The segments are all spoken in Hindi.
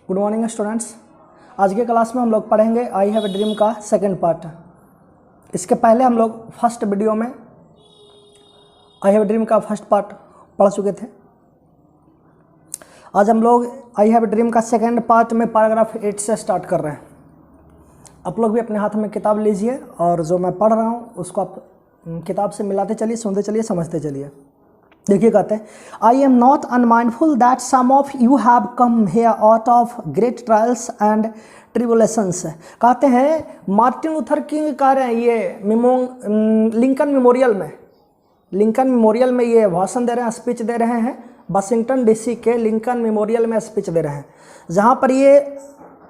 Good morning students. आज के क्लास में हम लोग पढ़ेंगे आई हैव ए ड्रीम का सेकंड पार्ट। इसके पहले हम लोग फर्स्ट वीडियो में आई हैव ए ड्रीम का फर्स्ट पार्ट पढ़ चुके थे। आज हम लोग आई हैव ए ड्रीम का सेकंड पार्ट में पैराग्राफ 8 से स्टार्ट कर रहे हैं। आप लोग भी अपने हाथ में किताब लीजिए और जो मैं पढ़ रहा हूँ उसको आप किताब से मिलाते चलिए, सुनते चलिए, समझते चलिए। देखिए कहते हैं, I am not unmindful that some of you have come here out of great trials and tribulations. कहते हैं मार्टिन लूथर किंग कह रहे हैं, ये लिंकन मेमोरियल में ये भाषण दे रहे हैं, स्पीच दे रहे हैं। वाशिंगटन डीसी के लिंकन मेमोरियल में स्पीच दे रहे हैं, जहाँ पर ये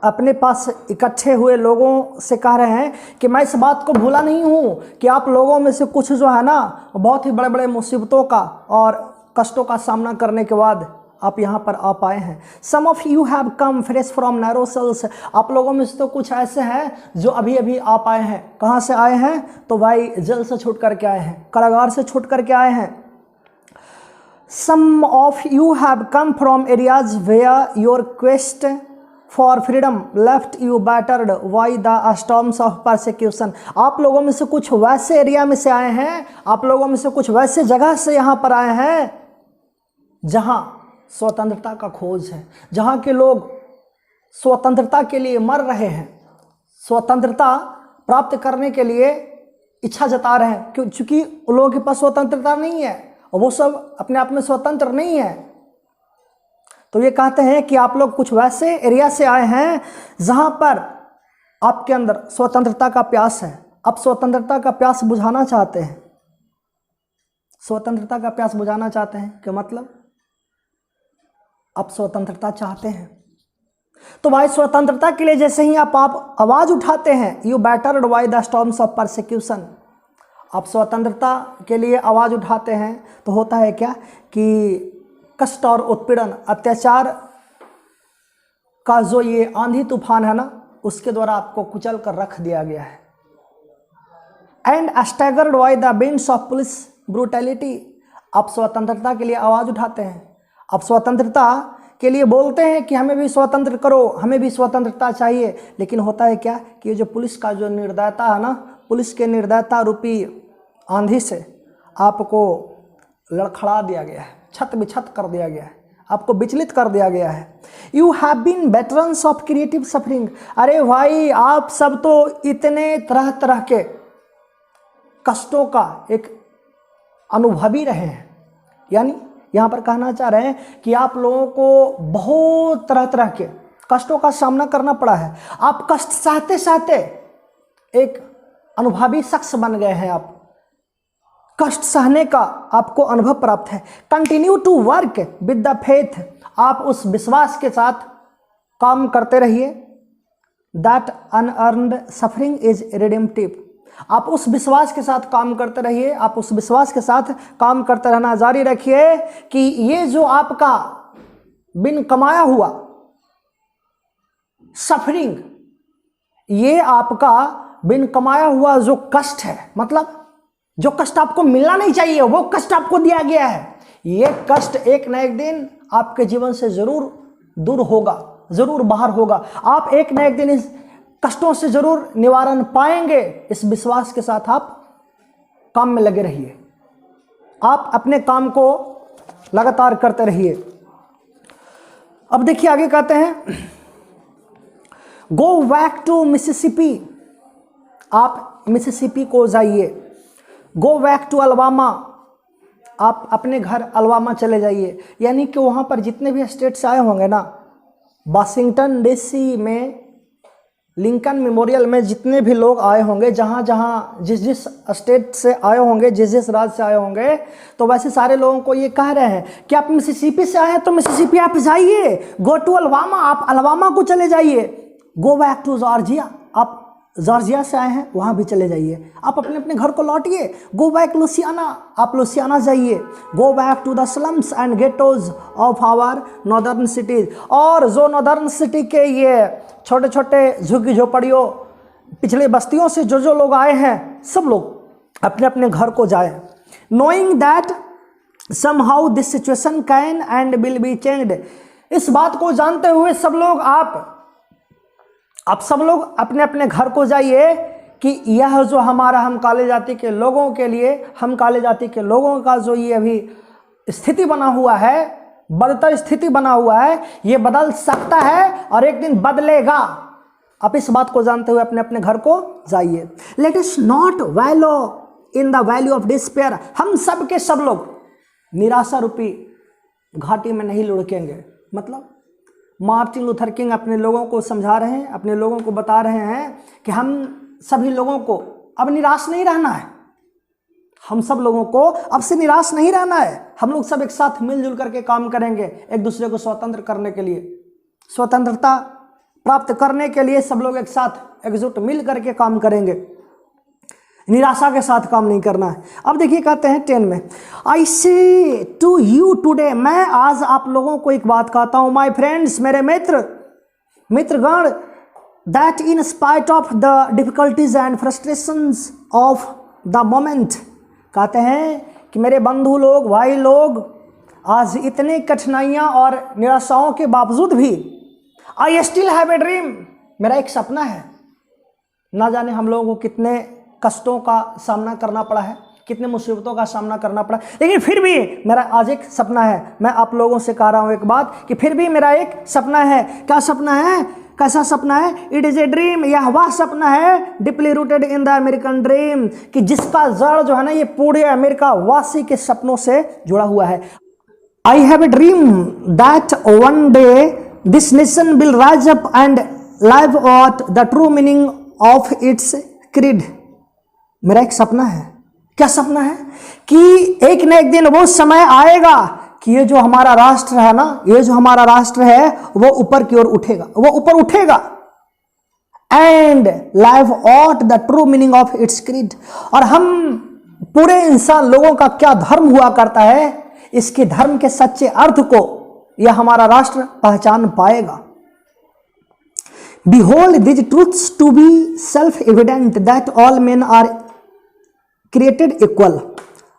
अपने पास इकट्ठे हुए लोगों से कह रहे हैं कि मैं इस बात को भूला नहीं हूँ कि आप लोगों में से कुछ जो है ना बहुत ही बड़े बड़े मुसीबतों का और कष्टों का सामना करने के बाद आप यहाँ पर आ पाए हैं। Some of you have come fresh from narrow cells. आप लोगों में से तो कुछ ऐसे हैं जो अभी अभी आ पाए हैं। कहाँ से आए हैं? तो भाई जेल से छूट करके आए हैं, कारागार से छूट करके आए हैं। Some of you have come from areas where your quest for freedom left you battered by the storms of persecution. आप लोगों में से कुछ वैसे एरिया में से आए हैं, आप लोगों में से कुछ वैसे जगह से यहाँ पर आए हैं जहाँ स्वतंत्रता का खोज है, जहाँ के लोग स्वतंत्रता के लिए मर रहे हैं, स्वतंत्रता प्राप्त करने के लिए इच्छा जता रहे हैं, क्योंकि उन लोगों के पास स्वतंत्रता नहीं है और वो सब अपने आप में स्वतंत्र नहीं है। तो ये कहते हैं कि आप लोग कुछ वैसे एरिया से आए हैं जहां पर आपके अंदर स्वतंत्रता का प्यास है। आप स्वतंत्रता का प्यास बुझाना चाहते हैं, स्वतंत्रता का प्यास बुझाना चाहते हैं क्या मतलब? आप स्वतंत्रता चाहते हैं तो भाई स्वतंत्रता के लिए जैसे ही आप आवाज उठाते हैं, you battered by the storms of persecution. आप स्वतंत्रता के लिए आवाज उठाते हैं तो होता है क्या कि कष्ट और उत्पीड़न, अत्याचार का जो ये आंधी तूफान है ना, उसके द्वारा आपको कुचल कर रख दिया गया है। And staggered by the winds of police brutality. आप स्वतंत्रता के लिए आवाज़ उठाते हैं, आप स्वतंत्रता के लिए बोलते हैं कि हमें भी स्वतंत्र करो, हमें भी स्वतंत्रता चाहिए। लेकिन होता है क्या कि ये जो पुलिस का जो निर्दयता है ना, पुलिस के निर्दयता रूपी आंधी से आपको लड़खड़ा दिया गया है, छत बिछत कर दिया गया है, आपको विचलित कर दिया गया है। You have been veterans of creative suffering. अरे भाई आप सब तो इतने तरह तरह के कष्टों का एक अनुभवी रहे हैं। यानी यहाँ पर कहना चाह रहे हैं कि आप लोगों को बहुत तरह तरह के कष्टों का सामना करना पड़ा है। आप कष्ट सहते सहते एक अनुभवी शख्स बन गए हैं। आप कष्ट सहने का आपको अनुभव प्राप्त है। Continue to work with the faith. आप उस विश्वास के साथ काम करते रहिए। That unearned suffering is redemptive. आप उस विश्वास के साथ काम करते रहिए, आप उस विश्वास के साथ काम करते रहना जारी रखिए कि ये जो आपका बिन कमाया हुआ सफरिंग, ये आपका बिन कमाया हुआ जो कष्ट है, मतलब जो कष्ट आपको मिलना नहीं चाहिए वो कष्ट आपको दिया गया है। ये कष्ट एक न एक दिन आपके जीवन से जरूर दूर होगा, जरूर बाहर होगा। आप एक न एक दिन इस कष्टों से जरूर निवारण पाएंगे। इस विश्वास के साथ आप काम में लगे रहिए, आप अपने काम को लगातार करते रहिए। अब देखिए आगे कहते हैं, गो बैक टू मिसिसिपी। आप मिसिसिपी को जाइए। Go back to Alabama. आप अपने घर अल्बामा चले जाइए। यानी कि वहाँ पर जितने भी स्टेट से आए होंगे ना, वाशिंगटन डीसी में लिंकन मेमोरियल में जितने भी लोग आए होंगे, जहाँ जहाँ जिस जिस स्टेट से आए होंगे, जिस जिस राज्य से आए होंगे, तो वैसे सारे लोगों को ये कह रहे हैं कि आप मिसिसिपी से आए हैं तो मिसिसिपी आप जाइए। गो टू अल्बामा, आप अल्बामा को चले जाइए। गो बैक टू जॉर्जिया, आप जॉर्जिया से आए हैं वहाँ भी चले जाइए। आप अपने अपने घर को लौटिए। गो बैक लुसियाना, आप लुसियाना जाइए। Go back to the slums and ghettos of our northern cities. और जो नॉर्दर्न सिटी के ये छोटे छोटे झुग्गी झोपड़ियों, पिछले बस्तियों से जो जो लोग आए हैं, सब लोग अपने अपने घर को जाए। Knowing that somehow this situation can and will be changed. इस बात को जानते हुए सब लोग आप सब लोग अपने अपने घर को जाइए कि यह जो हमारा हम काले जाति के लोगों के लिए, हम काले जाति के लोगों का जो ये अभी स्थिति बना हुआ है, बदतर स्थिति बना हुआ है, ये बदल सकता है और एक दिन बदलेगा। आप इस बात को जानते हुए अपने अपने घर को जाइए। Let us not वैलो in the value of despair. हम सब के सब लोग निराशा रूपी घाटी में नहीं लुढ़केंगे। मतलब मार्टिन लूथर किंग अपने लोगों को समझा रहे हैं, अपने लोगों को बता रहे हैं कि हम सभी लोगों को अब निराश नहीं रहना है। हम सब लोगों को अब से निराश नहीं रहना है। हम लोग सब एक साथ मिलजुल करके काम करेंगे, एक दूसरे को स्वतंत्र करने के लिए, स्वतंत्रता प्राप्त करने के लिए सब लोग एक साथ एकजुट मिल करके काम करेंगे। निराशा के साथ काम नहीं करना है। अब देखिए कहते हैं 10 में, आई से टू यू टुडे, मैं आज आप लोगों को एक बात कहता हूँ, माई फ्रेंड्स, मेरे मित्रगण, that in spite of the difficulties and frustrations of the moment, कहते हैं कि मेरे बंधु लोग, भाई लोग, आज इतने कठिनाइयाँ और निराशाओं के बावजूद भी I still have a dream, मेरा एक सपना है। ना जाने हम लोगों को कितने कष्टों का सामना करना पड़ा है, कितने मुसीबतों का सामना करना पड़ा, लेकिन फिर भी मेरा आज एक सपना है। मैं आप लोगों से कह रहा हूँ एक बात कि फिर भी मेरा एक सपना है। क्या सपना है? कैसा सपना है? इट इज़ ए ड्रीम, यह वह सपना है deeply rooted in the American dream, कि जिसका जड़ जो है ना ये पूरे अमेरिका वासी के सपनों से जुड़ा हुआ है। I have a dream that one day this nation will rise up and live out the true meaning of its creed. मेरा एक सपना है। क्या सपना है? कि एक न एक दिन वो समय आएगा कि ये जो हमारा राष्ट्र है ना, ये जो हमारा राष्ट्र है वो ऊपर की ओर उठेगा, वो ऊपर उठेगा, and live out the true meaning of its creed. और हम पूरे इंसान लोगों का क्या धर्म हुआ करता है, इसके धर्म के सच्चे अर्थ को यह हमारा राष्ट्र पहचान पाएगा। Behold these truths to be self-evident that all men are created equal।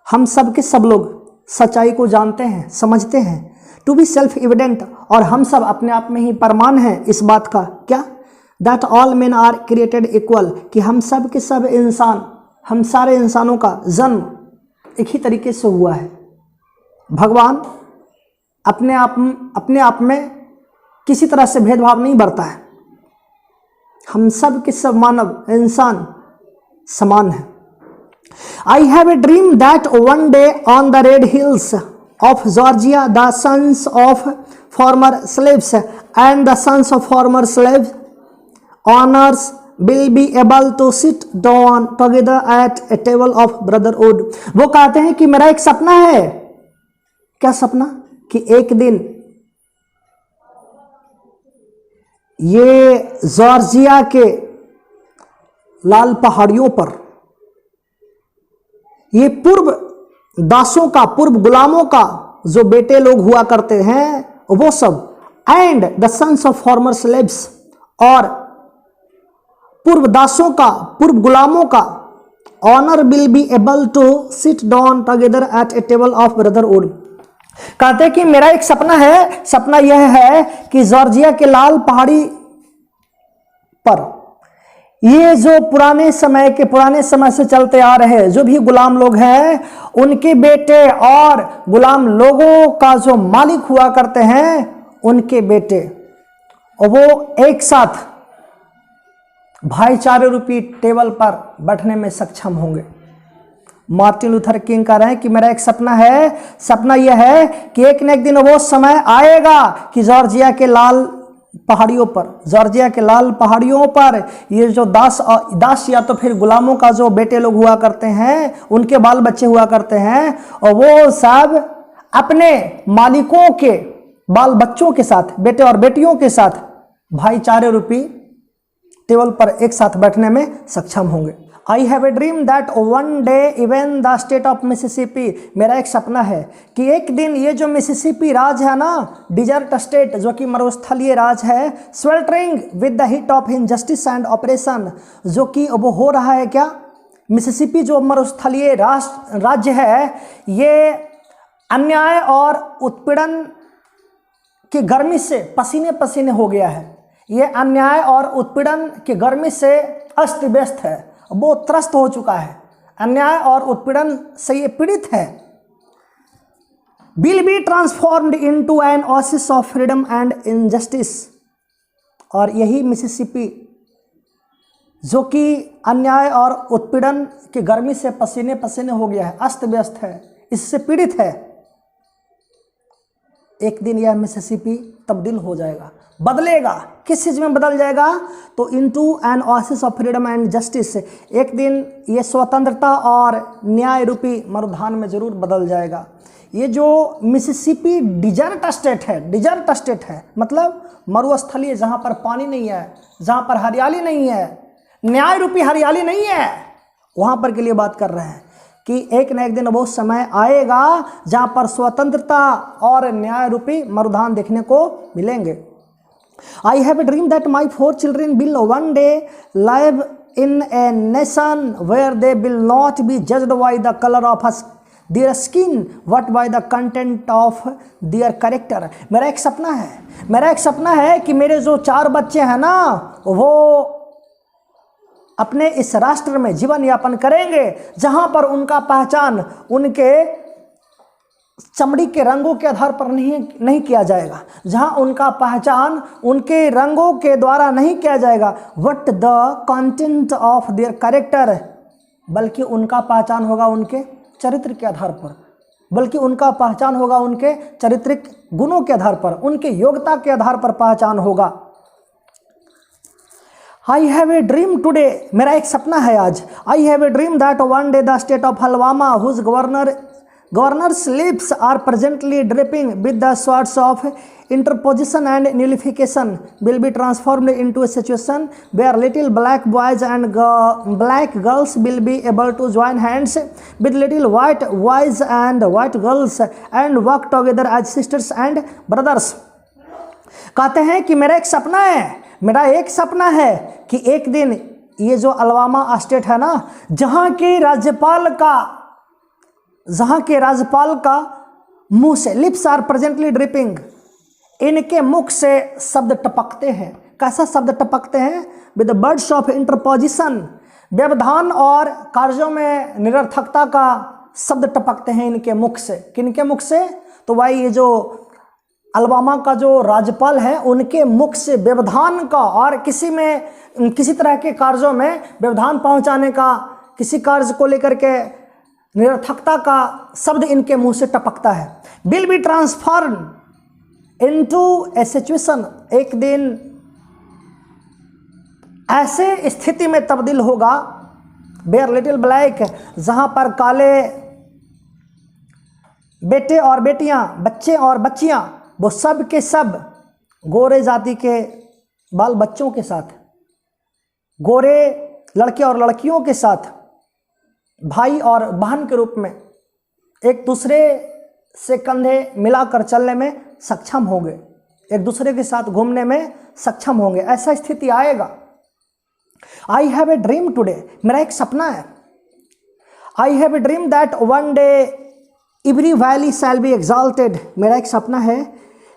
हम सब के सब लोग सच्चाई को जानते हैं, समझते हैं। To be self-evident, और हम सब अपने आप में ही प्रमाण हैं इस बात का। क्या? That all men are created equal, कि हम सब के सब इंसान, हम सारे इंसानों का जन्म एक ही तरीके से हुआ है। भगवान अपने आप में किसी तरह से भेदभाव नहीं बरता है। हम सब के सब मानव इंसान समान है। I have a dream that one day on the red hills of Georgia the sons of former slaves and the sons of former slaves owners will be able to sit down together at a table of brotherhood. वो कहते हैं कि मेरा एक सपना है। क्या सपना? कि एक दिन ये जॉर्जिया के लाल पहाड़ियों पर ये पूर्व दासों का, पूर्व गुलामों का जो बेटे लोग हुआ करते हैं वो सब, and the sons of former slaves, और पूर्व दासों का, पूर्व गुलामों का, owner will be able to sit down together at a table of brotherhood. कहते हैं कि मेरा एक सपना है। सपना यह है कि जॉर्जिया के लाल पहाड़ी पर ये जो पुराने समय से चलते आ रहे जो भी गुलाम लोग हैं, उनके बेटे और गुलाम लोगों का जो मालिक हुआ करते हैं, उनके बेटे, और वो एक साथ भाईचारे रूपी टेबल पर बैठने में सक्षम होंगे। मार्टिन लूथर किंग कह रहे हैं कि मेरा एक सपना है। सपना यह है कि एक न एक दिन वो समय आएगा कि जॉर्जिया के लाल पहाड़ियों पर ये जो दास या तो फिर गुलामों का जो बेटे लोग हुआ करते हैं, उनके बाल बच्चे हुआ करते हैं, और वो सब अपने मालिकों के बाल बच्चों के साथ, बेटे और बेटियों के साथ भाईचारे रूपी टेबल पर एक साथ बैठने में सक्षम होंगे। आई have a dream that one day even the state of Mississippi, मेरा एक सपना है कि एक दिन ये जो मिसिसिपी राज है ना, डिजर्ट स्टेट, जो कि मरुस्थलीय राज है, sweltering with the hit of injustice and operation, जो कि वो हो रहा है क्या, मिसिसिपी जो मरुस्थलीय राज्य है, ये अन्याय और उत्पीड़न की गर्मी से पसीने पसीने हो गया है, ये अन्याय और उत्पीड़न की गर्मी से अस्त व्यस्त है, वो त्रस्त हो चुका है, अन्याय और उत्पीड़न से ये पीड़ित है। Will be transformed into an oasis of freedom and injustice, और यही मिसिसिपी जो कि अन्याय और उत्पीड़न की गर्मी से पसीने पसीने हो गया है, अस्त व्यस्त है, इससे पीड़ित है, एक दिन यह मिसिसिपी तब्दील हो जाएगा, बदलेगा। किस चीज़ में बदल जाएगा? तो into an oasis of freedom and justice, एक दिन ये स्वतंत्रता और न्याय रूपी मरुधान में जरूर बदल जाएगा। ये जो मिसिसिपी डिजर्ट स्टेट है, मतलब मरुस्थलीय, जहाँ पर पानी नहीं है, जहाँ पर हरियाली नहीं है, न्याय रूपी हरियाली नहीं है, वहाँ पर के लिए बात कर रहे हैं कि एक न एक दिन वो समय आएगा जहाँ पर स्वतंत्रता और न्याय रूपी मरुधान देखने को मिलेंगे। I have a dream that my 4 children will one day live in a nation where they will not be judged by the color of their skin but by the content of their character। मेरा एक सपना है कि मेरे जो 4 बच्चे हैं ना, वो अपने इस राष्ट्र में जीवन यापन करेंगे जहां पर उनका पहचान उनके चमड़ी के रंगों के आधार पर नहीं किया जाएगा, जहां उनका पहचान उनके रंगों के द्वारा नहीं किया जाएगा, what the content of their character, बल्कि उनका पहचान होगा उनके चरित्र के आधार पर, बल्कि उनका पहचान होगा उनके चारित्रिक गुणों के आधार पर, उनके योग्यता के आधार पर पहचान होगा। I have a dream today, मेरा एक सपना है आज। I have a dream that one day the state of Alabama whose Governor's lips are presently dripping with the swords of interposition and nullification will be transformed into a situation where little black boys and black girls will be able to join hands with little white boys and white girls and work together as sisters and brothers। कहते हैं कि मेरा एक सपना है कि एक दिन ये जो अलबामा स्टेट है ना, जहाँ के राज्यपाल का मुंह से, लिप्स आर प्रेजेंटली ड्रिपिंग, इनके मुख से शब्द टपकते हैं। कैसा शब्द टपकते हैं? विद बर्ड्स ऑफ इंटरपोजिशन, व्यवधान और कार्यों में निरर्थकता का शब्द टपकते हैं इनके मुख से। किनके मुख से? तो भाई ये जो अलबामा का जो राज्यपाल है, उनके मुख से व्यवधान का और किसी तरह के कार्यों में व्यवधान पहुंचाने का, किसी कार्य को लेकर के निरर्थकता का शब्द इनके मुंह से टपकता है। Will be transform into A situation, एक दिन ऐसे स्थिति में तब्दील होगा, वेयर लिटिल ब्लैक, जहां पर काले बेटे और बेटियां, बच्चे और बच्चियां, वो सब के सब गोरे जाति के बाल बच्चों के साथ, गोरे लड़के और लड़कियों के साथ भाई और बहन के रूप में एक दूसरे से कंधे मिलाकर चलने में सक्षम होंगे, एक दूसरे के साथ घूमने में सक्षम होंगे, ऐसा स्थिति आएगा। आई हैव ए ड्रीम टुडे, मेरा एक सपना है। I have a dream that one day every valley shall be exalted, मेरा एक सपना है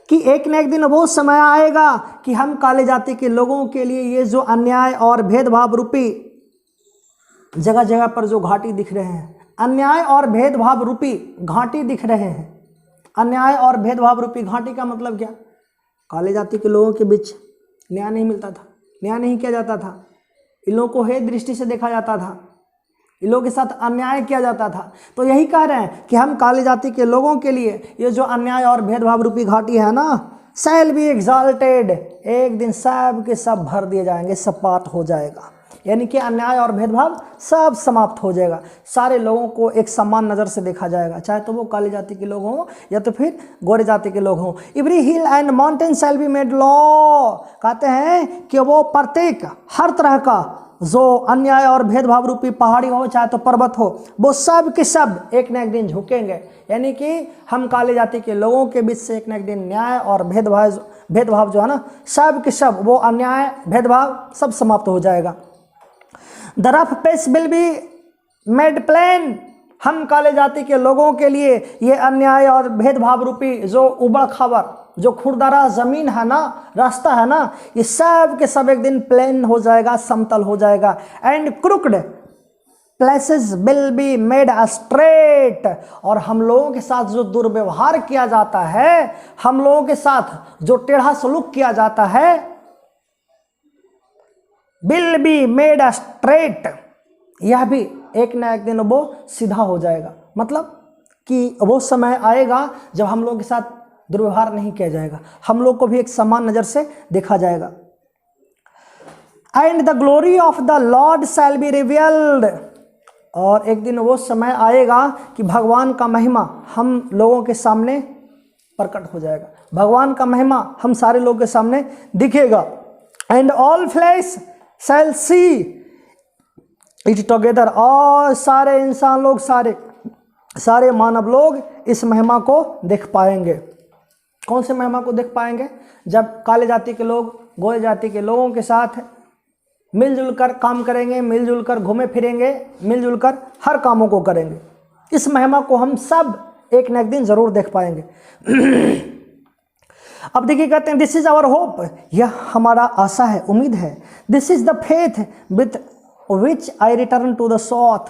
कि एक न एक दिन वो समय आएगा कि हम काले जाति के लोगों के लिए ये जो अन्याय और भेदभाव रूपी जगह जगह पर जो घाटी दिख रहे हैं, अन्याय और भेदभाव रूपी घाटी दिख रहे हैं। अन्याय और भेदभाव रूपी घाटी का मतलब क्या? काले जाति के लोगों के बीच न्याय नहीं मिलता था, न्याय नहीं किया जाता था, इन लोगों को हेय दृष्टि से देखा जाता था, इन लोगों के साथ अन्याय किया जाता था। तो यही कह रहे हैं कि हम काले जाति के लोगों के लिए ये जो अन्याय और भेदभाव रूपी घाटी है ना, शैल बी एग्जाल्टेड, एक दिन सब के सब भर दिए जाएंगे, सपाट हो जाएगा, यानी कि अन्याय और भेदभाव सब समाप्त हो जाएगा। सारे लोगों को एक समान नज़र से देखा जाएगा, चाहे तो वो काली जाति के लोग हों या तो फिर गोरे जाति के लोग हों। Every hill and mountain shall be made law, कहते हैं कि वो प्रत्येक हर तरह का जो अन्याय और भेदभाव रूपी पहाड़ी हो चाहे तो पर्वत हो, वो सब के सब एक न एक दिन झुकेंगे, यानी कि हम काले जाति के लोगों के बीच से एक न एक दिन न्याय और भेदभाव जो है ना, सब के सब वो अन्याय भेदभाव सब समाप्त हो जाएगा। The rough pace will be made plain, हम काले जाति के लोगों के लिए ये अन्याय और भेदभाव रूपी जो उबड़ खाबड़, जो खुरदरा ज़मीन है ना, रास्ता है ना, ये सब के सब एक दिन प्लेन हो जाएगा, समतल हो जाएगा। And crooked places will be made straight. और हम लोगों के साथ जो दुर्व्यवहार किया जाता है, हम लोगों के साथ जो टेढ़ा सलूक किया जाता है, विल बी मेड स्ट्रेट, यह भी एक ना एक दिन वो सीधा हो जाएगा। मतलब कि वो समय आएगा जब हम लोगों के साथ दुर्व्यवहार नहीं किया जाएगा, हम लोग को भी एक समान नज़र से देखा जाएगा। And the glory of the Lord shall be revealed. और एक दिन वो समय आएगा कि भगवान का महिमा हम लोगों के सामने प्रकट हो जाएगा, भगवान का महिमा हम सारे लोगों के सामने दिखेगा। And all flesh shall see it together. और सारे इंसान लोग, सारे मानव लोग इस महिमा को देख पाएंगे। कौन से महिमा को देख पाएंगे? जब काले जाति के लोग गोरे जाति के लोगों के साथ मिलजुल कर काम करेंगे, मिलजुल कर घूमे फिरेंगे, मिलजुल कर हर कामों को करेंगे। इस महिमा को हम सब एक न एक दिन जरूर देख पाएंगे। अब देखिए, कहते हैं दिस इज आवर होप, यह हमारा आशा है, उम्मीद है। This is the faith with which I return to the south.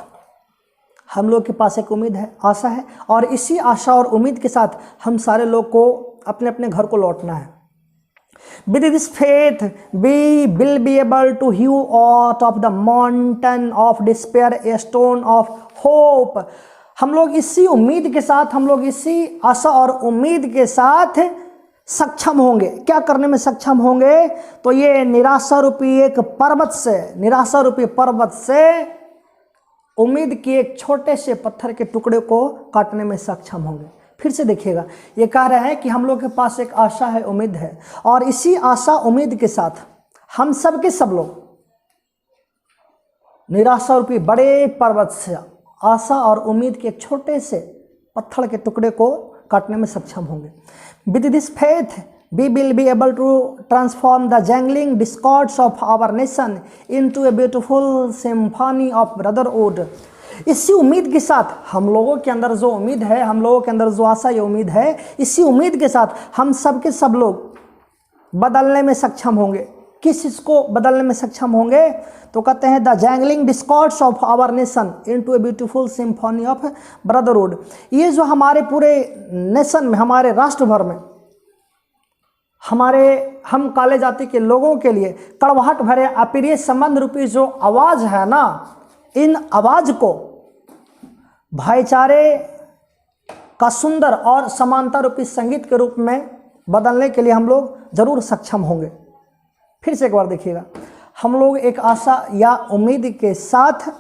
हम लोग के पास एक उम्मीद है, आशा है, और इसी आशा और उम्मीद के साथ हम सारे लोग को अपने अपने घर को लौटना है। With this faith we will be able to hew out of the mountain of despair a stone of hope। हम लोग इसी उम्मीद के साथ, हम लोग इसी आशा और उम्मीद के साथ सक्षम होंगे। क्या करने में सक्षम होंगे? तो ये निराशा रूपी एक पर्वत से, निराशा रूपी पर्वत से उम्मीद के एक छोटे से पत्थर के टुकड़े को काटने में सक्षम होंगे। फिर से देखिएगा, ये कह रहे हैं कि हम लोग के पास एक आशा है, उम्मीद है, और इसी आशा उम्मीद के साथ हम सब के सब लोग निराशा रूपी बड़े पर्वत से आशा और उम्मीद के एक छोटे से पत्थर के टुकड़े को काटने में सक्षम होंगे। With this faith we will be able to transform the jangling discords of our nation into a beautiful symphony of brotherhood। इसी उम्मीद के साथ हम लोगों के अंदर जो उम्मीद है, हम लोगों के अंदर जो आशा ये उम्मीद है, इसी उम्मीद के साथ हम सब के सब लोग बदलने में सक्षम होंगे। किस चीज़ को बदलने में सक्षम होंगे? तो कहते हैं the jangling discords of our nation into a beautiful symphony of brotherhood. ये जो हमारे पूरे नेशन में, हमारे राष्ट्र भर में, हम काले जाति के लोगों के लिए कड़वाहट भरे अप्रिय संबंध रूपी जो आवाज़ है ना, इन आवाज़ को भाईचारे का सुंदर और समानता रूपी संगीत के रूप में बदलने के लिए हम लोग जरूर सक्षम होंगे। फिर से एक बार देखिएगा, हम लोग एक आशा या उम्मीद के साथ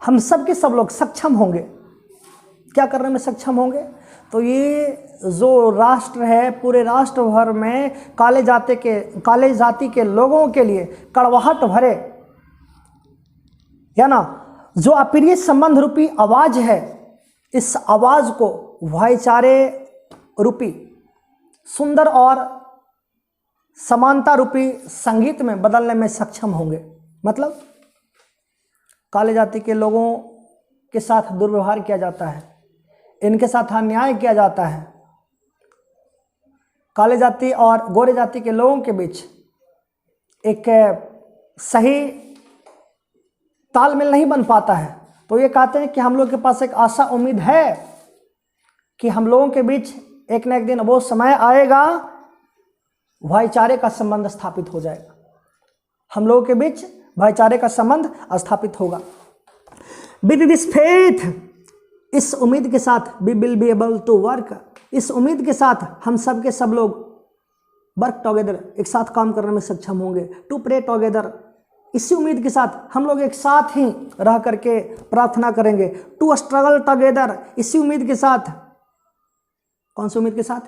हम सब के सब लोग सक्षम होंगे। क्या करने में सक्षम होंगे? तो ये जो राष्ट्र है, पूरे राष्ट्र भर में काले जाति के लोगों के लिए कड़वाहट भरे, या ना, जो अप्रिय संबंध रूपी आवाज़ है, इस आवाज़ को भाईचारे रूपी सुंदर और समानता रूपी संगीत में बदलने में सक्षम होंगे। मतलब काले जाति के लोगों के साथ दुर्व्यवहार किया जाता है, इनके साथ अन्याय किया जाता है, काले जाति और गोरे जाति के लोगों के बीच एक सही तालमेल नहीं बन पाता है। तो ये कहते हैं कि हम लोग के पास एक आशा उम्मीद है कि हम लोगों के बीच एक न एक दिन वो समय आएगा, भाईचारे का संबंध स्थापित हो जाएगा, हम लोगों के बीच भाईचारे का संबंध स्थापित होगा। विद दिस फेथ, इस उम्मीद के साथ we will be able to work, इस उम्मीद के साथ हम सब के सब लोग वर्क टुगेदर, एक साथ काम करने में सक्षम होंगे। टू प्रे टुगेदर, इसी उम्मीद के साथ हम लोग एक साथ ही रह करके प्रार्थना करेंगे। टू स्ट्रगल टुगेदर, इसी उम्मीद के साथ, कौन सी उम्मीद के साथ?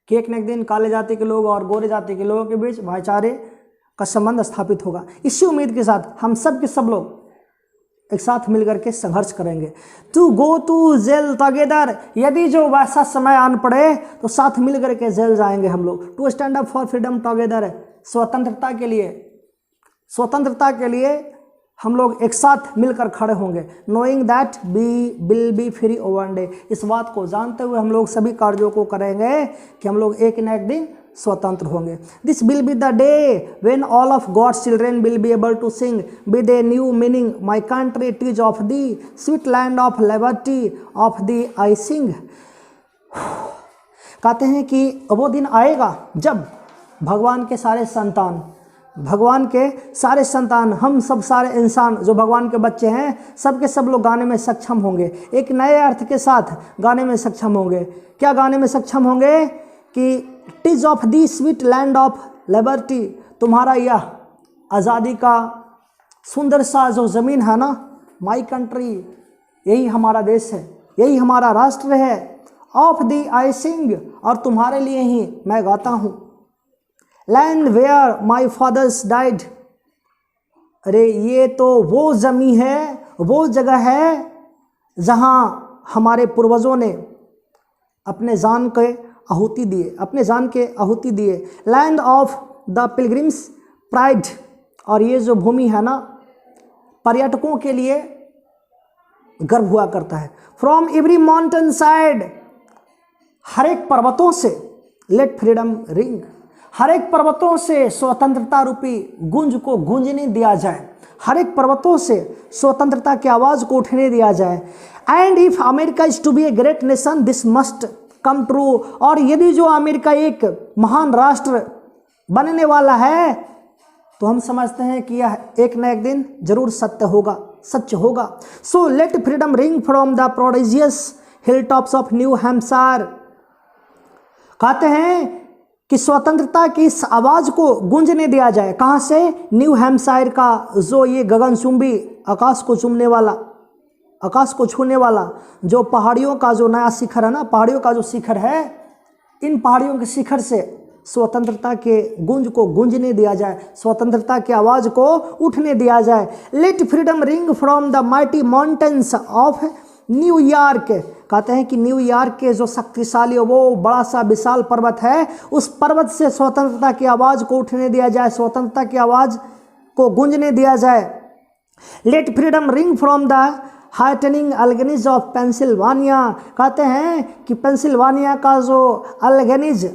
कि एक न एक दिन काले जाति के लोग और गोरे जाति के लोगों के बीच भाईचारे का संबंध स्थापित होगा। इसी उम्मीद के साथ हम सब के सब लोग एक साथ मिलकर के संघर्ष करेंगे। To go to jail together, यदि जो वैसा समय आन पड़े तो साथ मिलकर के जेल जाएंगे हम लोग। To stand up for freedom together, स्वतंत्रता के लिए हम लोग एक साथ मिलकर खड़े होंगे। Knowing that we will be free one day, इस बात को जानते हुए हम लोग सभी कार्यों को करेंगे कि हम लोग एक न एक दिन स्वतंत्र होंगे। This will be the day when all of God's children will be able to sing with a new meaning my country it is of thee sweet land of liberty of thee I sing. कहते हैं कि वो दिन आएगा जब भगवान के सारे संतान, हम सब सारे इंसान जो भगवान के बच्चे हैं, सब के सब लोग गाने में सक्षम होंगे, एक नए अर्थ के साथ गाने में सक्षम होंगे। क्या गाने में सक्षम होंगे कि टिज of thee sweet land of liberty, तुम्हारा यह आज़ादी का सुंदर सा जो ज़मीन है ना, माई कंट्री, यही हमारा देश है, यही हमारा राष्ट्र है। ऑफ दी आई सिंग, और तुम्हारे लिए ही मैं गाता हूँ। Land where my fathers died, अरे ये तो वो ज़मीन है, वो जगह है जहाँ हमारे पूर्वजों ने अपने जान के आहुति दिए। Land of the pilgrims pride, और ये जो भूमि है ना, पर्यटकों के लिए गर्व हुआ करता है। फ्रॉम एवरी माउंटेन साइड, हर एक पर्वतों से लेट फ्रीडम रिंग, हर एक पर्वतों से स्वतंत्रता रूपी गूंज को गूंजने दिया जाए, हर एक पर्वतों से स्वतंत्रता की आवाज़ को उठने दिया जाए। And if America is to be a great nation this must come true, और यदि जो अमेरिका एक महान राष्ट्र बनने वाला है तो हम समझते हैं कि यह एक न एक दिन जरूर सच होगा। So let freedom ring from the prodigious hill tops of new Hampshire, कहते हैं कि स्वतंत्रता की इस आवाज़ को गूंजने दिया जाए। कहाँ से? न्यू हैम्पशायर का जो ये गगनचुंबी आकाश को छूने वाला जो पहाड़ियों का जो नया शिखर है ना, पहाड़ियों का जो शिखर है, इन पहाड़ियों के शिखर से स्वतंत्रता के गूंज को गूंजने दिया जाए, स्वतंत्रता की आवाज़ को उठने दिया जाए। Let freedom ring from the mighty mountains of New York, कहते हैं कि न्यूयॉर्क के जो शक्तिशाली वो बड़ा सा विशाल पर्वत है, उस पर्वत से स्वतंत्रता की आवाज़ को उठने दिया जाए, स्वतंत्रता की आवाज़ को गूंजने दिया जाए। Let freedom ring from the heightening Alleghenies of Pennsylvania, कहते हैं कि पेंसिल्वानिया का जो अल्गेनिज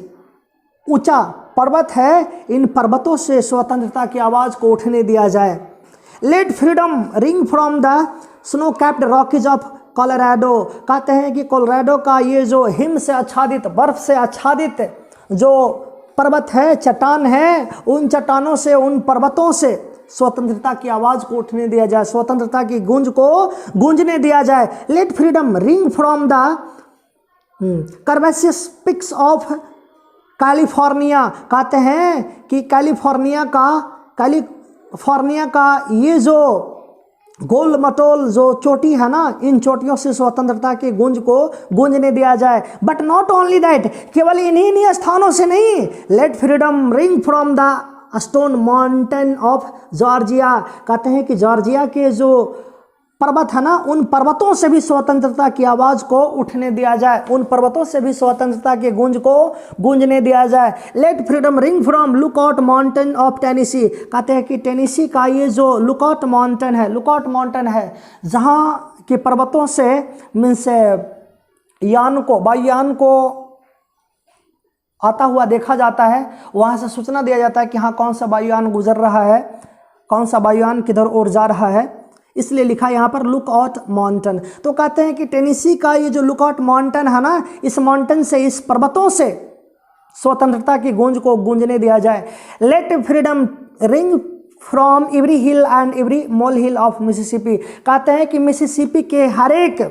ऊंचा पर्वत है, इन पर्वतों से स्वतंत्रता की आवाज़ को उठने दिया जाए। Let freedom ring from the snow capped Rockies of Colorado, कहते हैं कि कोलोराडो का ये जो हिम से आच्छादित, बर्फ से आच्छादित जो पर्वत है, चट्टान है, उन चट्टानों से, उन पर्वतों से स्वतंत्रता की आवाज़ को उठने दिया जाए, स्वतंत्रता की गूंज को गूंजने दिया जाए। Let freedom ring from the curvaceous peaks of California, कहते हैं कि कैलिफोर्निया का ये जो गोल मटोल जो चोटी है ना, इन चोटियों से स्वतंत्रता की गूंज को गूंजने दिया जाए। बट नॉट ओनली दैट, केवल इन्हीं स्थानों से नहीं। Let freedom ring from the Stone Mountain of Georgia, कहते हैं कि जॉर्जिया के जो पर्वत है ना, उन पर्वतों से भी स्वतंत्रता की आवाज़ को उठने दिया जाए, उन पर्वतों से भी स्वतंत्रता के गूंज को गूंजने दिया जाए। Let freedom ring from Lookout Mountain of Tennessee, कहते हैं कि टेनेसी का ये जो लुकआउट माउंटेन है, जहाँ के पर्वतों से मीन्स वायुयान को आता हुआ देखा जाता है, वहाँ से सूचना दिया जाता है कि हाँ कौन सा वायुयान गुजर रहा है, कौन सा वायुयान किधर ओर जा रहा है, इसलिए लिखा यहाँ पर लुकआउट माउंटेन। तो कहते हैं कि टेनेसी का ये जो लुकआउट माउंटेन है ना, इस माउंटेन से, इस पर्वतों से स्वतंत्रता की गूंज को गूंजने दिया जाए। Let freedom ring from every hill and every mole hill of Mississippi, कहते हैं कि मिसिसिपी के हर एक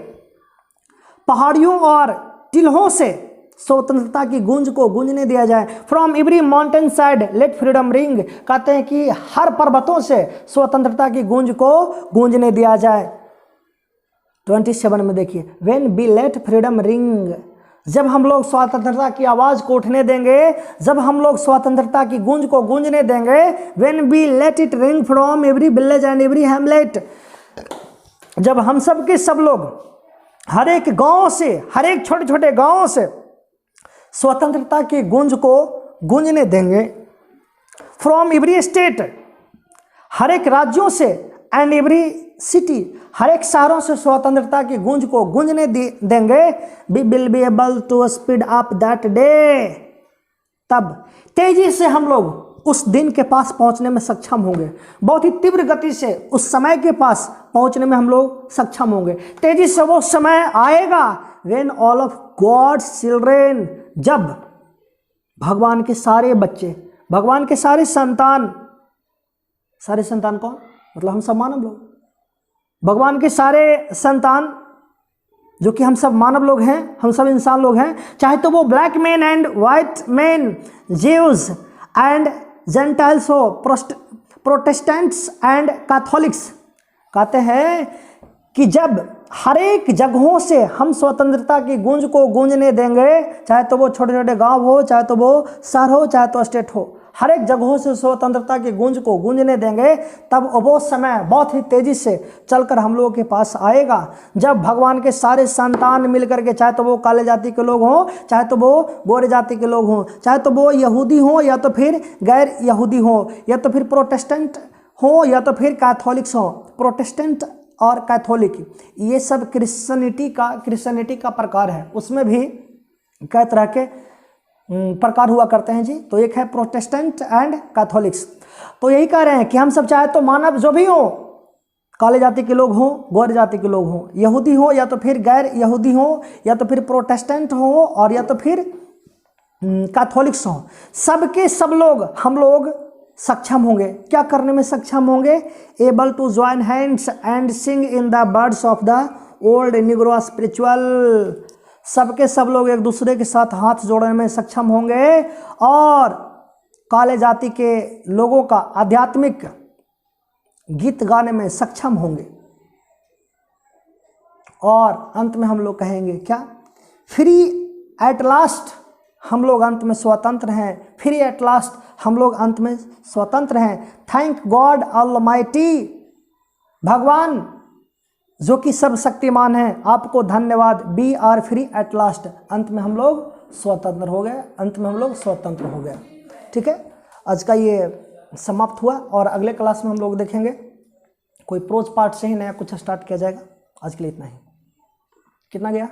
पहाड़ियों और टिल्हों से स्वतंत्रता की गूंज को गूंजने दिया जाए। From every mountain side let freedom ring, कहते हैं कि हर पर्वतों से स्वतंत्रता की गूंज को गूंजने दिया जाए। 27 में देखिए, when we let freedom ring, जब हम लोग स्वतंत्रता की आवाज़ को उठने देंगे, जब हम लोग स्वतंत्रता की गूंज को गूंजने देंगे। When we let it ring from every village and every hamlet, जब हम सब के सब लोग हर एक गाँव से, हर एक छोटे छोटे गाँव से स्वतंत्रता की गूंज को गूंजने देंगे। फ्रॉम एवरी स्टेट, हर एक राज्यों से, एंड एवरी सिटी, हर एक शहरों से स्वतंत्रता की गूंज को गूंजने देंगे। We will be able to speed up that day, तब तेजी से हम लोग उस दिन के पास पहुंचने में सक्षम होंगे। बहुत ही तीव्र गति से उस समय के पास पहुंचने में हम लोग सक्षम होंगे। तेजी से वो समय आएगा when all of God's children, जब भगवान के सारे बच्चे, भगवान के सारे संतान कौन? मतलब हम सब मानव लोग, भगवान के सारे संतान जो कि हम सब मानव लोग हैं, हम सब इंसान लोग हैं, चाहे तो वो black man and white man, Jews and Gentiles हो, प्रोटेस्टेंट्स एंड कैथोलिक्स। कहते हैं कि जब हर एक जगहों से हम स्वतंत्रता की गूंज को गूंजने देंगे, चाहे तो वो छोटे छोटे गांव हो, चाहे तो वो शहर हो, चाहे तो स्टेट हो, हर एक जगहों से स्वतंत्रता की गूंज को गूंजने देंगे, तब वो समय बहुत ही तेजी से चलकर हम लोगों के पास आएगा जब भगवान के सारे संतान मिलकर के, चाहे तो वो काले जाति के लोग हों, चाहे तो वो गोरे जाति के लोग हों, चाहे तो वो यहूदी हों या तो फिर गैर यहूदी हों, या तो फिर प्रोटेस्टेंट हों या तो फिर कैथोलिक्स हों। प्रोटेस्टेंट और कैथोलिक ये सब क्रिश्चियनिटी का प्रकार है, उसमें भी कई तरह के प्रकार हुआ करते हैं जी। तो एक है प्रोटेस्टेंट एंड कैथोलिक्स। तो यही कह रहे हैं कि हम सब चाहे तो मानव जो भी हो, काले जाति के लोग हों, गोरे जाति के लोग हों, यहूदी हो या तो फिर गैर यहूदी हो, या तो फिर प्रोटेस्टेंट हो और या तो फिर कैथोलिक्स हों, सबके सब लोग हम लोग सक्षम होंगे। क्या करने में सक्षम होंगे? Able to join hands and sing in the words of the old Negro spiritual. सबके सब लोग एक दूसरे के साथ हाथ जोड़ने में सक्षम होंगे और काले जाति के लोगों का आध्यात्मिक गीत गाने में सक्षम होंगे। और अंत में हम लोग कहेंगे क्या? फ्री एट लास्ट, हम लोग अंत में स्वतंत्र हैं। फ्री एट लास्ट, हम लोग अंत में स्वतंत्र हैं। थैंक गॉड ऑलमाइटी, भगवान जो कि सर्वशक्तिमान है, आपको धन्यवाद। We are free at last, अंत में हम लोग स्वतंत्र हो गए, अंत में हम लोग स्वतंत्र हो गए। ठीक है, आज का ये समाप्त हुआ और अगले क्लास में हम लोग देखेंगे कोई प्रोज पार्ट से ही नया कुछ स्टार्ट किया जाएगा। आज के लिए इतना ही। कितना गया?